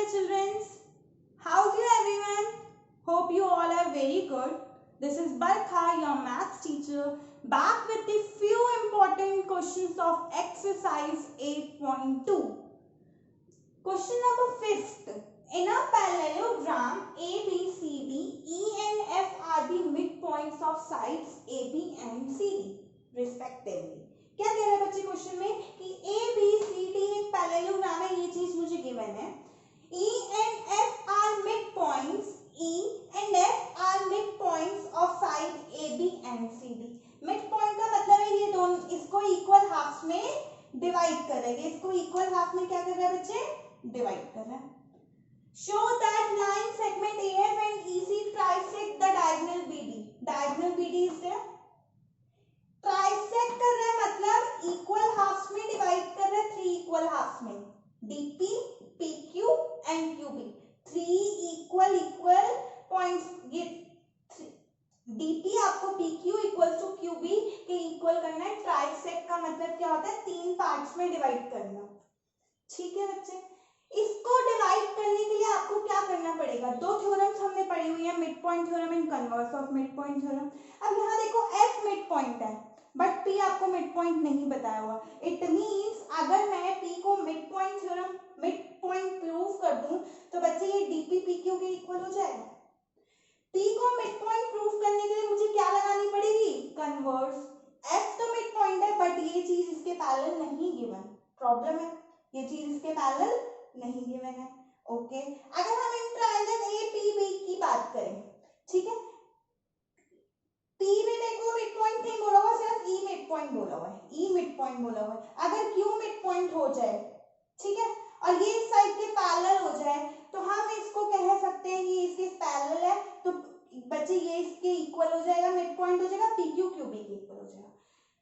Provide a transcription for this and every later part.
dear children. How's you everyone? Hope you all are very good. This is Barkha, your maths teacher, back with the few important questions of exercise 8.2. Question number 5th. In a parallelogram ABCD, E and F are the midpoints of sides AB and CD respectively. क्या कह रहा है बच्चे question में कि ABCD एक parallelogram है, ये चीज मुझे गिवन है. E and F are midpoints. E and F are midpoints of side AB and CD. midpoint का मतलब है ये दोनों, इसको इक्वल हाफ्स में डिवाइड कर रहे हैं. इसको इक्वल हाफ में क्या कर रहा है बच्चे? डिवाइड कर रहा है. Show that line segment AF and EC trisect the diagonal BD. Diagonal BD is there. Trisect कर रहा है मतलब इक्वल हाफ्स में डिवाइड कर रहा है, 3 इक्वल हाफ्स में. DP, PQ and QB. 3 equal points. ये DP आपको PQ इक्वल टू QB के इक्वल करना है. ट्राइसेक्ट का मतलब क्या होता है? 3 पार्ट्स में डिवाइड करना. ठीक है बच्चे, इसको डिवाइड करने के लिए आपको क्या करना पड़ेगा? दो थ्योरम्स हमने पढ़ी हुई है, mid point theorem and converse of mid point theorem. अब यहाँ देखो F मिड पॉइंट है बट P आपको मिड पॉइंट नहीं बताया हुआ. इट मींस अगर मैं P को mid point theorem mid point prove कर दूं तो बच्चे ये DP PQ के इक्वल हो जाएगा. P को मिड पॉइंट प्रूव करने के लिए मुझे क्या लगानी पड़ेगी? कन्वर्स. F तो मिड पॉइंट है बट ये चीज इसके पैरेलल नहीं गिवन. प्रॉब्लम है, ये चीज इसके पैरेलल नहीं गिवन है. ओके, अगर हम इन ट्रायंगल APB की बात करें, ठीक है, P में देखो मिड पॉइंट नहीं बोला हुआ, सिर्फ E मिड पॉइंट बोला हुआ है. E मिड पॉइंट बोला हुआ है. अगर Q मिड पॉइंट हो जाए, ठीक है, और ये इस साइड के पैरेलल हो जाए तो हम इसको कह सकते हैं कि इसके पैरेलल है, तो बच्चे ये इसके इक्वल हो जाएगा, मिड पॉइंट हो जाएगा, PQ QB के इक्वल हो जाएगा.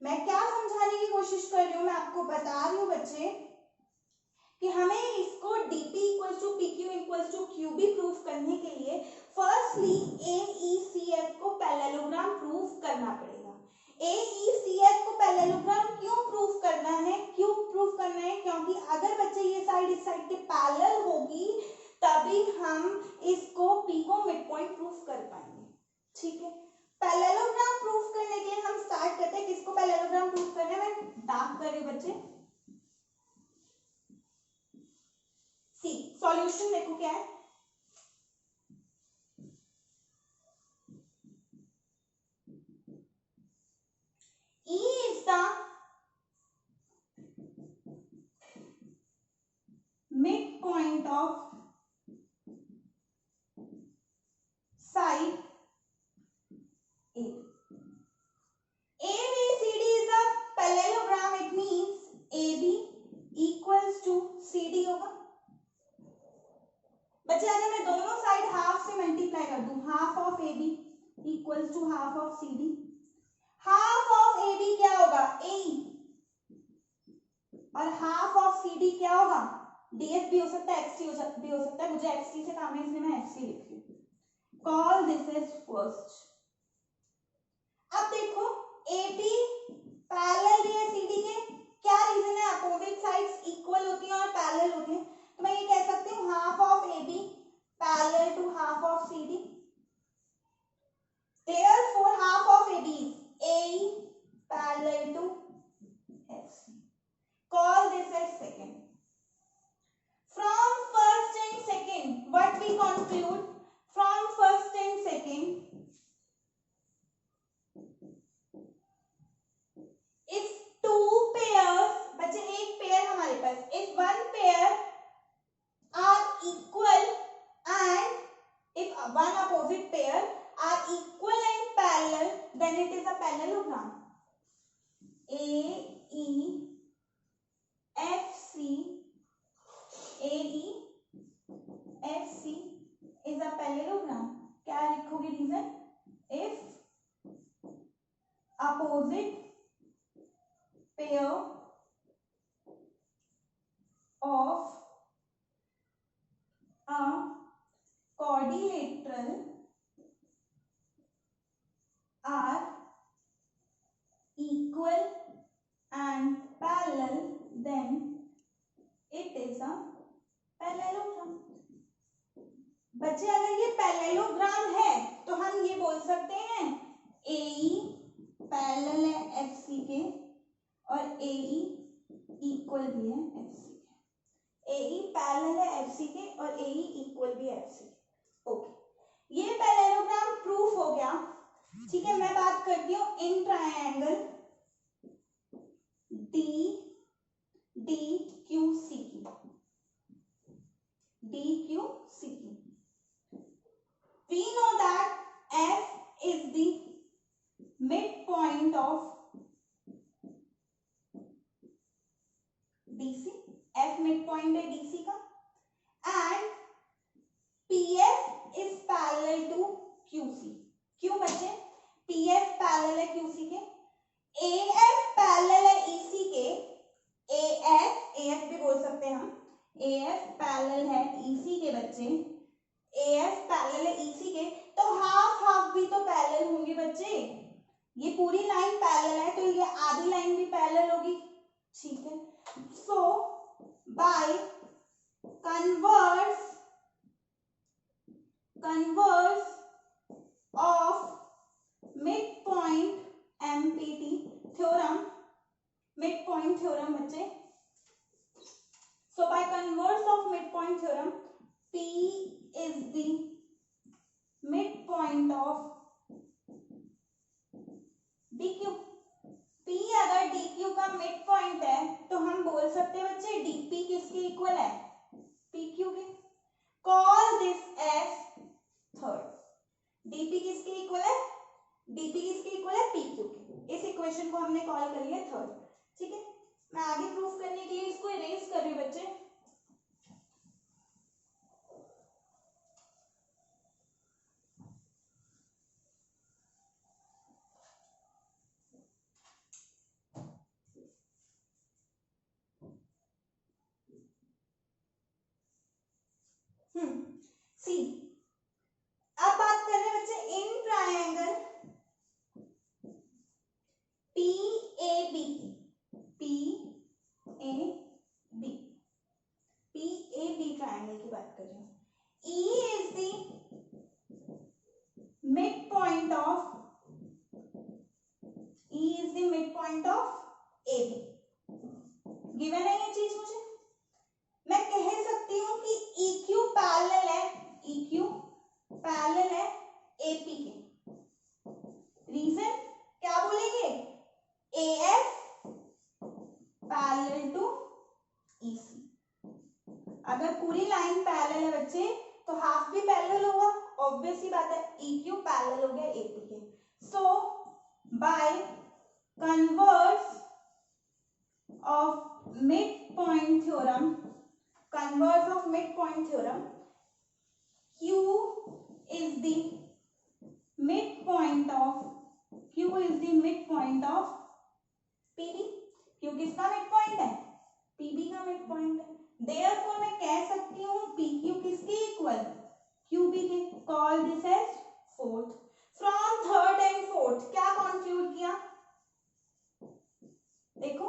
मैं क्या समझाने की कोशिश कर रही हूँ, मैं आपको बता रही हूँ बच्चे कि हमें इसको DP equals to PQ equals to QB proof करने के लिए फर्स्टली AECF को पैरेललोग्राम प्रूफ करना पड़ेगा. AECF को पैरेललोग्राम क्यों प्रूफ करना है? क्यों प्रूफ करना है? क्योंकि अगर बच्चे ये साइड इस साइड के पैरेलल होगी तभी हम इसको P को मिड पॉइंट प्रूफ कर पाएंगे. ठीक है, पैरेललोग्राम प्रूफ करने के लिए हम स्टार्ट करते हैं. किसको पैरेललोग्राम प्रूफ करना है? मैं डार्क कर रही हूं बच्चे. सॉल्यूशन देखो क्या है. E is the midpoint of side A. ABCD is a parallelogram. It means AB equals to CD होगा. बच्चे अगर मैं दोनों साइड हाफ से मल्टीप्लाई कर दूं, half of AB equals to half of CD. Half of AB क्या होगा? AE. और हाफ ऑफ CD क्या होगा? DF भी हो सकता है, XT भी हो सकता है. मुझे XT से काम है इसलिए मैं XT लिख रही हूँ. Call this is first. अब देखो AB पैरेलल है CD के. क्या रीजन है? अपोजिट साइड्स इक्वल होती हैं और पैरेलल होती हैं, तो मैं ये कह सकती हूँ half of AB parallel to half of CD. Therefore half of AB is AE parallel to FC. Call this as second. From first and second, what we conclude? From first and second, if two pairs, बच्चे एक pair हमारे पास, if one pair are equal and if one opposite pair are equal and parallel, then it is a parallelogram. AEFC is a parallelogram. क्या लिखोगे reason? If opposite pair of a quadrilateral are equal and parallel, then it is a parallelogram. बच्चे अगर ये parallelogram है तो हम ये बोल सकते हैं AE पैरेलल है FC के और AE इक्वल भी है FC के। AE पैरेलल है FC के और AE इक्वल भी है FC के। ओके, ये पैरेललोग्राम प्रूफ हो गया। ठीक है, मैं बात करती हूँ इन ट्रायंगल DQC की। DQC की we know that F is the midpoint of DC, F midpoint है DC का, and PF is parallel to QC। क्यों बच्चे? PF पैरेलल है QC के, AF पैरेलल है EC के, AF भी बोल सकते हैं हम, AF पैरेलल है EC के बच्चे, AF पैरेलल है EC के, तो हाफ भी तो पैरेलल होंगे बच्चे। ये पूरी लाइन पैरेलल है तो ये आधी लाइन भी पैरेलल होगी। ठीक है, so by converse of mid point MPT theorem, mid point theorem बच्चे, so by converse of midpoint theorem P is the midpoint of DQ। P अगर DQ का midpoint है तो हम बोल सकते हैं बच्चे DP किसके इक्वल है? PQ के। Call this as third। DP किसके इक्वल है? DP किसके इक्वल है? PQ के। इस इक्वेशन को हमने कॉल कर लिया थर्ड। ठीक है, मैं आगे प्रूफ करने के लिए इसको इरेज कर रही हूँ बच्चे। सी, अब बात कर रहे हैं बच्चे इन ट्रायंगल PAB ट्रायंगल की बात कर रहे हैं। E is the midpoint of AB। Given है ये चीज मुझे, मैं कह सकती हूँ कि EQ पैरेलल है AP के। रीजन क्या बोलेंगे? AF parallel to EC। अगर पूरी लाइन पैरेलल है बच्चे तो हाफ भी पैरेलल होगा, ऑब्वियस सी बात है। EQ पैरेलल हो गया AP के। So by converse of mid point theorem, Q is the midpoint of PB। Q किसका midpoint है? PB का midpoint है। Therefore मैं कह सकती हूँ PQ किसके इक्वल? QB के। Call this as fourth। From third and fourth क्या कंक्लूड किया? देखो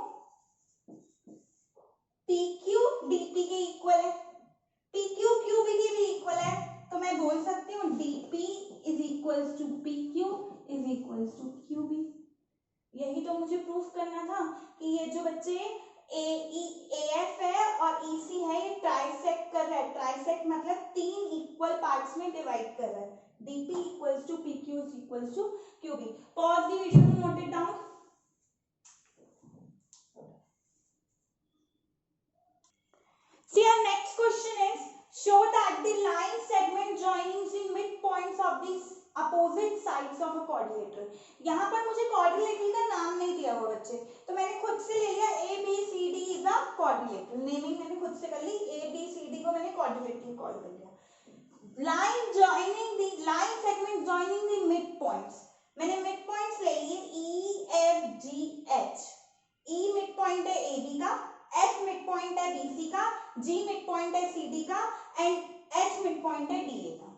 PQ DP के इक्वल है, PQ QB के भी इक्वल है, तो मैं बोल सकती हूँ DP is equals to PQ is equals to QB। यही तो मुझे प्रूफ करना था कि ये जो बच्चे AF है और EC है ये ट्राइसेक्ट कर रहा है। ट्राइसेक्ट मतलब 3 इक्वल पार्ट्स में डिवाइड कर रहा है। DP equals to PQ is equals to QB। Pause the video to note it down। See, our next question is show that the line segment joining the midpoints of the opposite sides of a quadrilateral। यहाँ पर मुझे quadrilateral का नाम नहीं दिया हुआ बच्चे, तो मैंने खुद से ले लिया ABCD is a quadrilateral। Naming मैंने खुद से कर ली, ABCD को मैंने quadrilateral कॉल कर लिया। line segment joining the midpoints, मैंने midpoints ले लिए EFGH। E midpoint है AB का, F midpoint है BC का, G midpoint है CD का एंड H midpoint है DA का।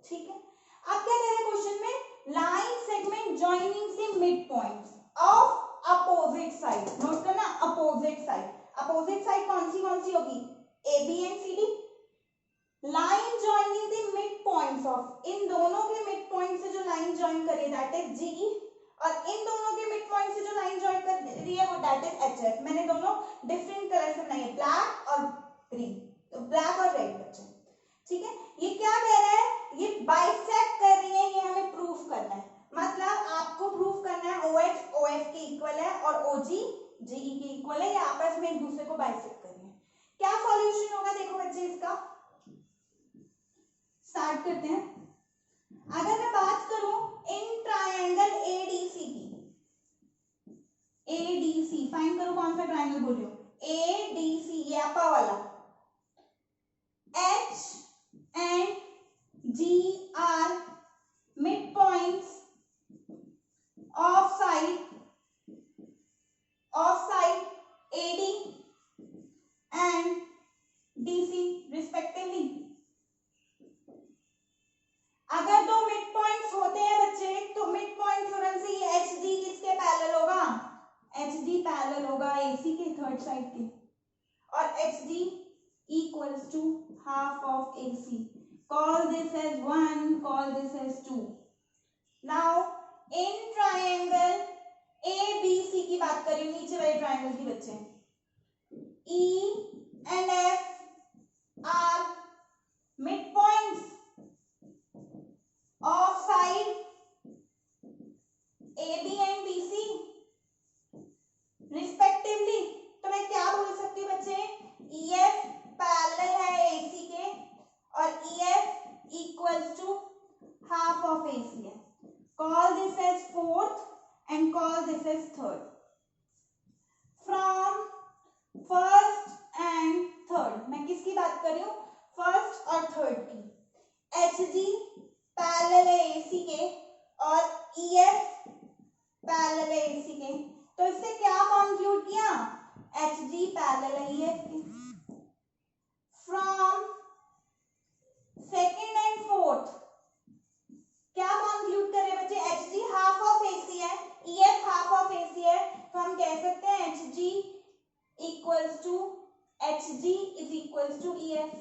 ठीक है, अब क्या कह रहे हैं क्वेश्चन में? Line segment joining the midpoints of opposite side. Note करना, अपोजिट साइड। अपोजिट साइड कौन सी होगी? AB and CD। Line joining the mid points of, इन दोनों के मिड पॉइंट से जो लाइन ज्वाइन करी दैट इज जी, और इन दोनों के मिड पॉइंट से जो लाइन ज्वाइन कर रही है वो दैट इज एच एफ। मैंने दोनों डिफरेंट कलर से बनाई है, ब्लैक और ग्रीन, तो ब्लैक और रेड बच्चे, ठीक है। ये क्या कह रहा है, ये बाइसेक्ट कर रही है, ये हमें प्रूफ करना है, मतलब आपको प्रूफ करना है OH OF के इक्वल है और OG GE के इक्वल है, ये आपस में एक दूसरे को बाइसेक्ट कर रही है। क्या सॉल्यूशन होगा देखो बच्चे इसका, स्टार्ट करते हैं। अगर मैं बात करूं इन ट्रायंगल ADC की, ADC फाइंड करो कौन सा ट्रायंगल बोल रही हूं, ADC ये आपा वाला, H and G are midpoints of side AD and DC respectively। अगर दो मिड पॉइंट्स होते हैं बच्चे तो मिड पॉइंट थ्योरम से ये HD किसके पैरेलल होगा, HD पैरेलल होगा AC के थर्ड साइड के, और HD equals to half of AC। Call this as 1, call this as 2। Now in triangle ABC की बात करें, नीचे वाले ट्राइंगल की बच्चे, E and F are midpoints of side AB and BC respectively। तो मैं क्या बोल सकती हूँ बच्चे, EF पैरेलल है AC के और EF equals to half of AC है। Call this as fourth and call this as third। From first and third, मैं किसकी बात कर रही हूँ, फर्स्ट और थर्ड की, HG पैरेलल है AC के और EF पैरेलल है AC के, तो इससे क्या कंक्लूड किया, HG पैरेलल है EF के। From second and fourth क्या कंक्लूड कर रहे हैं बच्चे, HG हाफ ऑफ AC है, EF हाफ ऑफ AC है, तो हम कह सकते हैं HG equals to HG is equals to EF।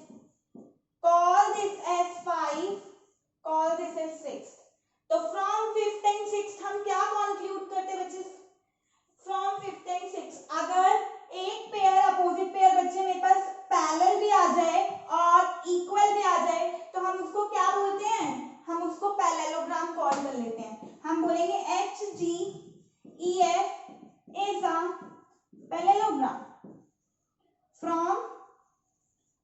Call this as 5, call this as 6। तो from 5th and 6th हम क्या कंक्लूड करते हैं बच्चे, from 5th and 6th अगर एक पेयर अपोजिट पेयर बच्चे मेरे पास पैरेलल भी आ जाए और इक्वल भी आ जाए तो हम उसको क्या बोलते हैं, हम उसको पैरेललोग्राम कॉल कर लेते हैं। हम बोलेंगे HGEF is a parallelogram from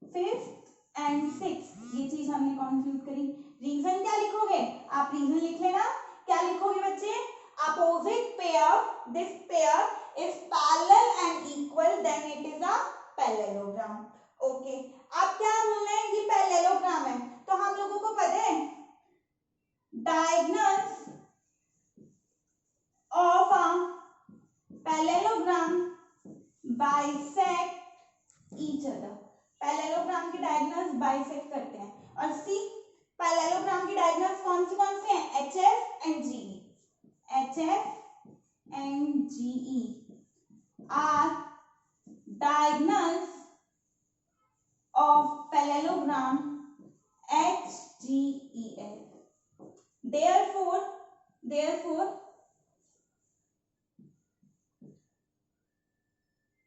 5th and 6th। ये चीज हमने कंक्लूड करी। रीजन क्या लिखोगे, आप रीजन लिख लेना, क्या लिखोगे बच्चे, opposite pair, this pair is parallel and equal, then it is a parallelogram। Okay, अब क्या बोलना है, ये पैरेललोग्राम है, तो हम लोगों को पता है diagonals of a parallelogram bisect each other। Parallelogram के डायगोनल्स बाइसेक्ट करते हैं, और सी पैरेललोग्राम के डायगोनल्स कौन से हैं, HF and GE। HF and GE are diagonals of parallelogram HGEF। Therefore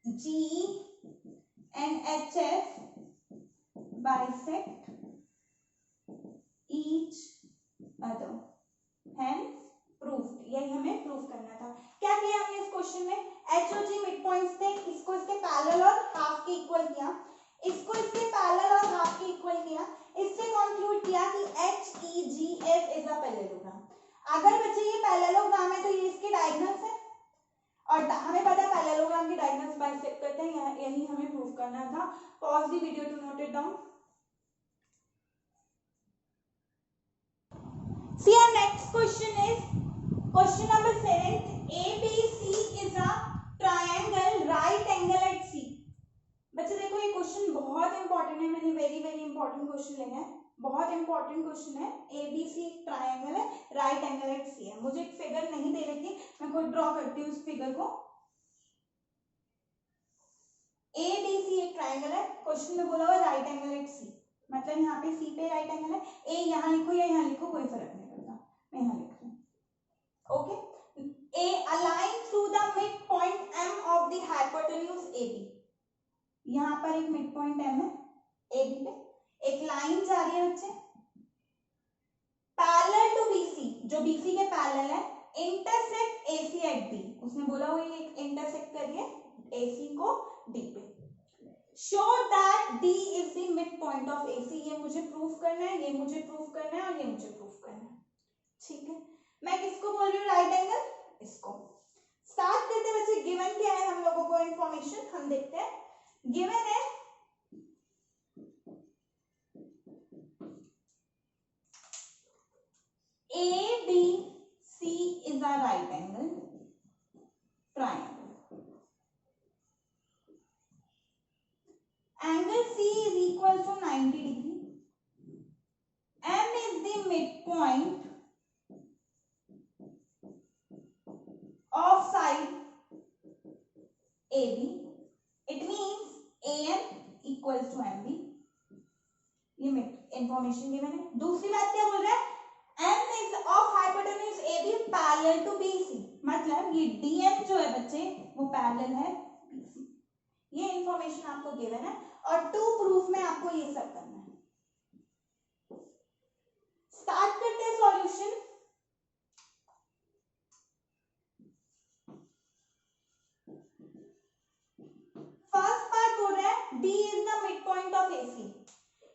GE and HF bisect each other, hence proved। यही हमें प्रूफ करना था। क्या किया हमने इस क्वेश्चन में, H और G मिड पॉइंट्स थे, इसको इसके पैरेलल और हाफ के इक्वल किया, इसको इसके पैरेलल और हाफ के इक्वल किया, इससे कंक्लूड किया कि HEGF इज अ पैरेललोग्राम। अगर बच्चे ये पैरेललोग्राम है तो ये इसके डायगोनल्स है, और हमें पता है पैरेललोग्राम के डायगोनल्स बाइसेक्ट करते हैं, यही हमें प्रूफ करना था। Pause the video to note it down. See our next question is question number 7। ABC is a triangle right angle at C। बच्चे देखो ये क्वेश्चन बहुत इंपॉर्टेंट है, मैंने वेरी इंपॉर्टेंट क्वेश्चन लिया है, बहुत इंपॉर्टेंट क्वेश्चन है। ABC ट्रायंगल है, राइट एंगल एट C है। मुझे एक फिगर नहीं दे रखी, मैं खुद ड्रॉ करती हूँ उस फिगर को। ABC एक ट्रायंगल है, क्वेश्चन में बोला हुआ राइट एंगल एट C। मतलब यहाँ पे सी पे राइट एंगल है, ए यहाँ लिखो या यहाँ लिखो कोई फर्क नहीं पड़ता, मैं यहाँ लिख रही हूँ। Okay, a a line through the mid point M of the hypotenuse A B, यहाँ पर एक मिड पॉइंट एम है, ए बी पे एक लाइन जा रही है बच्चे, पैरेलल टू बीसी, जो बीसी के पैरेलल है, इंटरसेक्ट एसी एट बी, उसने बोला हुआ ये इंटरसेक्ट करिए एसी को डी पे, show that D is the mid point of AC, ये मुझे प्रूफ करना है, ये मुझे प्रूफ करना है और ये मुझे प्रूफ करना है। ठीक है, मैं किसको बोल रही हूँ राइट एंगल, इसको। स्टार्ट करते हैं बच्चे, गिवन क्या है हम लोगों को इंफॉर्मेशन, हम देखते हैं। गिवन है ABC is a right angle triangle. Angle C is equal to 90 degree. M is the midpoint of side AB. It means AM equals to MB. ये इंफॉर्मेशन गिवन है। दूसरी बात क्या बोल रहा है, M is of hypotenuse AB parallel to BC, मतलब ये DM जो है बच्चे वो पैरेलल है BC। ये इंफॉर्मेशन आपको गिवन है और टू प्रूफ में आपको ये सब करना है। स्टार्ट करते हैं सॉल्यूशन। फर्स्ट पार्ट बोल रहा है D is the midpoint of AC,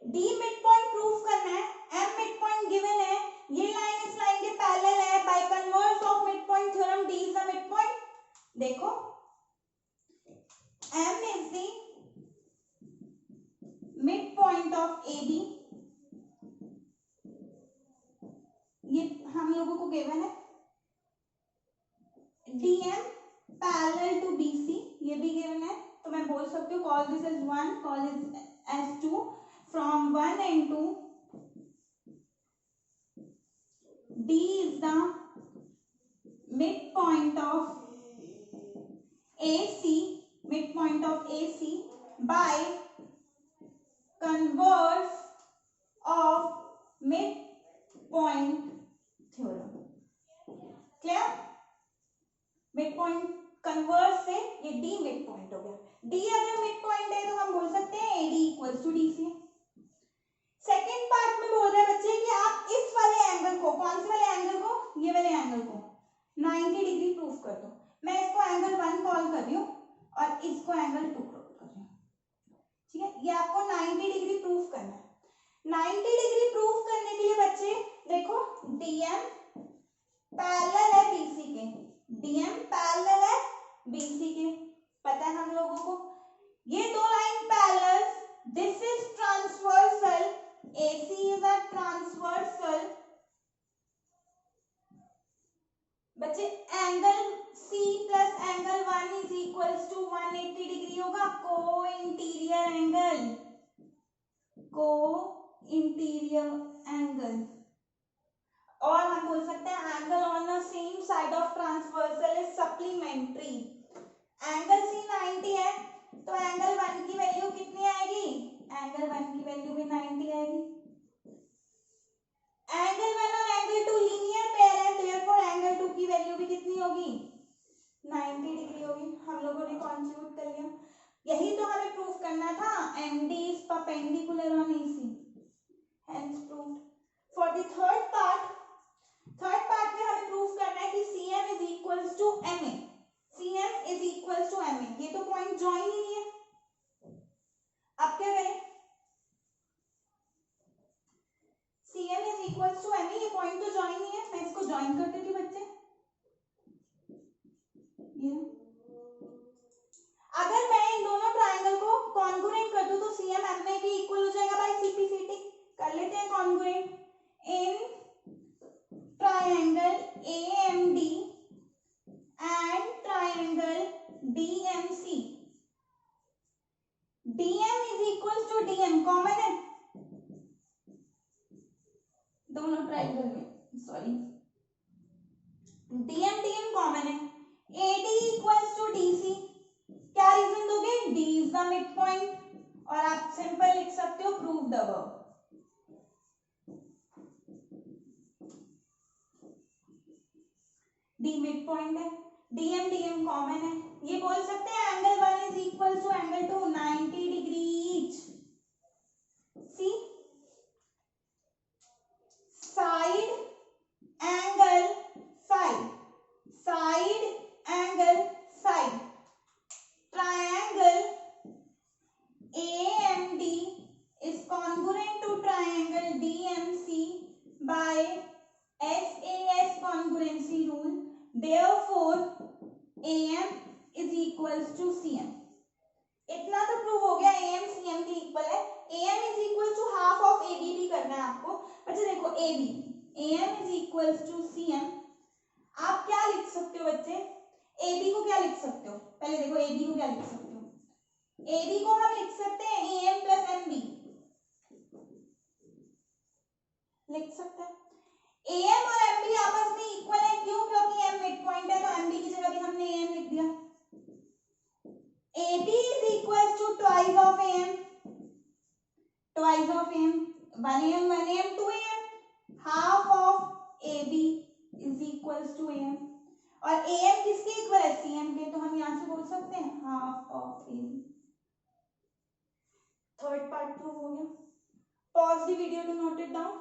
D mid point proof करना है, M मिड पॉइंट गिवन है, ये लाइन इस लाइन के पैरेलल है, bye converse of mid point theorem D is the mid point. देखो M is the mid point of AB, ये हम लोगों को गिवन है, DM पैरेलल टू BC, ये भी गिवन है, तो मैं बोल सकती हूँ call this as 1, call this as 2, from 1 and 2, D is the midpoint of AC, midpoint of AC by converse of midpoint theorem. Clear? midpoint converse से ये D midpoint हो गया, D अगर midpoint है तो हम बोल सकते हैं AD equals to DC। Second part में बोल रहे हैं बच्चे कि आप इस वाले एंगल को, कौन से वाले एंगल को, ये वाले एंगल को 90 डिग्री प्रूफ कर दो। मैं इसको एंगल 1 कॉल कर रही हूँ और इसको एंगल 2 कॉल कर रही हूँ। ठीक है, ये आपको 90 डिग्री प्रूफ करना है। 90 डिग्री प्रूफ करने के लिए बच्चे देखो DM पैरेलल है BC के, DM पैरेलल है BC के, पता है हम लोगों को, ये दो line parallel, this is transversal, AC is a transversal, बच्चे angle C plus angle 1 is equals to 180 degree होगा, co-interior angle, co-interior angle. और हम बोल सकते हैं angle on the same side of transversal is supplementary. Angle C 90 है तो angle 1 की वैल्यू कितनी आएगी, एंगल 1 की वैल्यू भी 90 आएगी। एंगल 1 और एंगल 2 लीनियर पेयर है, देयरफॉर एंगल 2 की वैल्यू भी कितनी होगी, 90 डिग्री होगी। हम लोगों ने कॉन्ट्रीब्यूट कर लिया, यही तो हमें प्रूफ करना था, MD is perpendicular on AC, hence proved। For the third part में हमें प्रूफ करना है कि CM is equals to MA, CM is equals to MA, ये तो पॉइंट ज्वाइन ही नहीं है। अब क्या करें, CM is equals to MA, ये पॉइंट तो ज्वाइन नहीं है, मैं इसको ज्वाइन कर देती हूँ बच्चे। ये अगर मैं इन दोनों ट्राइंगल को कॉन्ग्रुएंट कर दूं तो CM MA के इक्वल हो जाएगा बाय CPCT। कर लेते हैं congruent. In triangle AMD and triangle DMC, DM is equals to DM, common है दोनों ट्राइंगल में, सॉरी DM कॉमन है। AD इक्वल्स टू DC, क्या रीजन दोगे, D is the mid point, और आप सिंपल लिख सकते हो prove the above. D mid point है, डीएम डीएम कॉमन है, ये बोल सकते हैं angle 1 is equal to angle 2 90 degree each. C side angle side, side angle side, triangle AMD is congruent to triangle DMC by SAS congruency rule. Therefore, AM is equals to CM. इतना तो prove हो गया AM CM के equal है। AM is equal to half of AB भी करना है आपको। अच्छा देखो AB, AM is equals to CM। आप क्या लिख सकते हो बच्चे? AB को क्या लिख सकते हो? पहले देखो AB को क्या लिख सकते हो? AB को हम लिख सकते हैं AM प्लस MB, लिख सकते हैं। AM और MB आपस में इक्वल है, क्यों? क्योंकि M मिड पॉइंट है, तो MB की जगह भी हमने AM लिख दिया। AB is equal to twice of AM, twice of AM, 1AM 1AM 2AM, half of AB is equals to AM, और AM किसके इक्वल है? CM के, तो हम यहाँ से बोल सकते हैं half of AB। Third part prove हो गया। Pause the video to note it down.